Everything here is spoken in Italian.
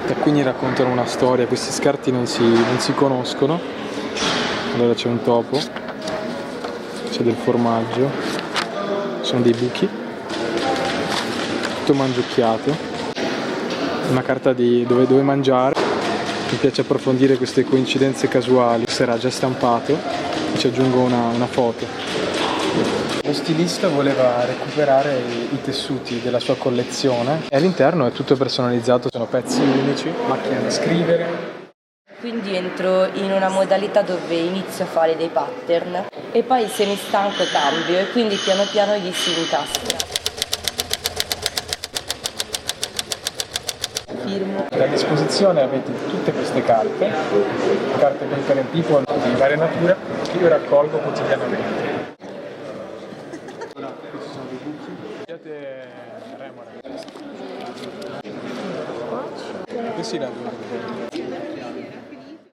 E quindi raccontano una storia, questi scarti non si conoscono. Allora c'è un topo, c'è del formaggio, sono dei buchi, tutto mangiucchiato, una carta di dove mangiare. Mi piace approfondire queste coincidenze casuali. Sarà già stampato, ci aggiungo una foto. Lo stilista voleva recuperare i tessuti della sua collezione e all'interno è tutto personalizzato, sono pezzi unici, macchina da scrivere. Quindi entro in una modalità dove inizio a fare dei pattern e poi se mi stanco cambio e quindi piano piano gli si incastra. Firmo. A disposizione avete tutte queste carte paper and people di varia natura che io raccolgo quotidianamente. Questi sono dei buchi. Vedete remora. Questi la